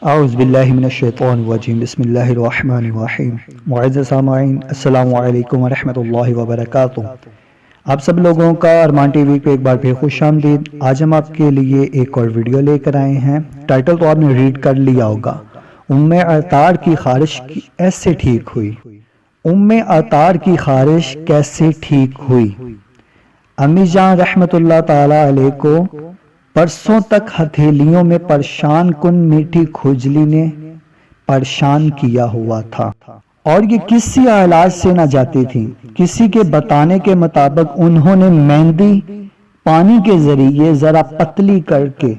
اعوذ باللہ من الشیطان الرجیم بسم اللہ الرحمن الرحیم۔ معزز سامعین السلام علیکم ورحمۃ اللہ وبرکاتہ۔ آپ سب لوگوں کا ارمان ٹی وی پہ ایک بار پھر خوش آمدید۔ آج ہم آپ کے لیے ایک اور ویڈیو لے کر آئے ہیں۔ ٹائٹل تو آپ نے ریڈ کر لیا ہوگا، ام عطار کی خارش ایسے ٹھیک ہوئی۔ ام عطار کی خارش کیسے ٹھیک ہوئی؟ امی جان رحمت اللہ تعالی علیہ کو برسوں تک ہتھیلیوں میں پریشان کن میٹھی کھجلی نے پریشان کیا ہوا تھا، اور یہ کسی علاج سے نہ جاتی تھی۔ کسی کے بتانے کے مطابق انہوں نے مہندی پانی کے ذریعے ذرا پتلی کر کے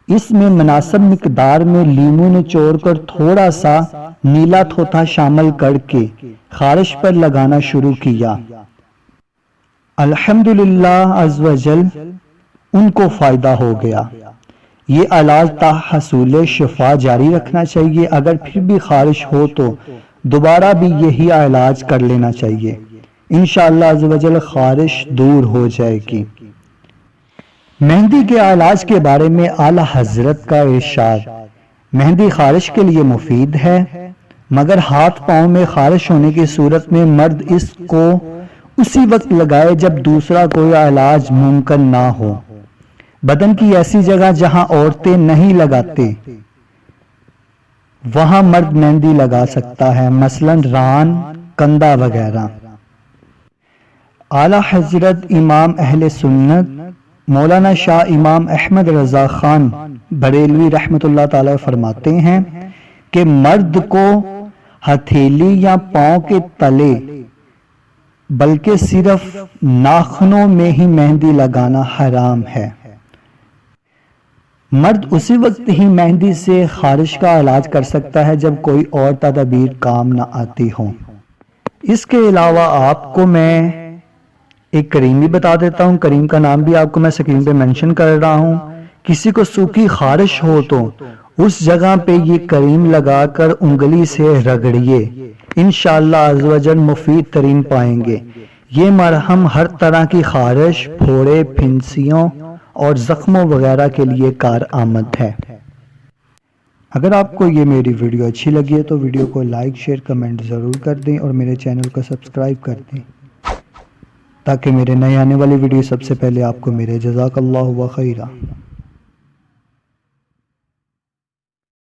اس میں مناسب مقدار میں لیموں نچوڑ کر تھوڑا سا نیلا تھوتھا شامل کر کے خارش پر لگانا شروع کیا۔ الحمدللہ عز وجل ان کو فائدہ ہو گیا۔ یہ علاج تا حصول شفا جاری رکھنا چاہیے۔ اگر پھر بھی خارش ہو تو دوبارہ بھی یہی علاج کر لینا چاہیے، انشاءاللہ عز وجل خارش دور ہو جائے گی۔ مہندی کے علاج کے بارے میں اعلیٰ حضرت کا ارشاد: مہندی خارش کے لیے مفید ہے، مگر ہاتھ پاؤں میں خارش ہونے کی صورت میں مرد اس کو اسی وقت لگائے جب دوسرا کوئی علاج ممکن نہ ہو۔ بدن کی ایسی جگہ جہاں عورتیں نہیں لگاتے وہاں مرد مہندی لگا سکتا ہے، مثلا ران، کندھا وغیرہ۔ اعلیٰ حضرت امام اہل سنت مولانا شاہ امام احمد رضا خان بریلوی رحمت اللہ تعالی فرماتے ہیں کہ مرد کو ہتھیلی یا پاؤں کے تلے بلکہ صرف ناخنوں میں ہی مہندی لگانا حرام ہے۔ مرد اسی وقت ہی مہندی سے خارش کا علاج کر سکتا ہے جب کوئی اور تدابیر کام نہ آتی ہوں۔ اس کے علاوہ آپ کو میں ایک کریم بھی بتا دیتا ہوں، کریم کا نام بھی آپ کو میں سکرین پہ منشن کر رہا ہوں۔ کسی کو سوکھی خارش ہو تو اس جگہ پہ یہ کریم لگا کر انگلی سے رگڑیے، انشاءاللہ عز وجل مفید ترین پائیں گے۔ یہ مرہم ہر طرح کی خارش، پھوڑے، پھنسیوں اور زخموں وغیرہ کے لیے کارآمد ہے۔ اگر آپ کو یہ میری ویڈیو اچھی لگی ہے تو ویڈیو کو لائک، شیئر، کمنٹ ضرور کر دیں اور میرے چینل کو سبسکرائب کر دیں تاکہ میرے نئے آنے والی ویڈیو سب سے پہلے آپ کو میرے۔ جزاک اللہ و خیرہ۔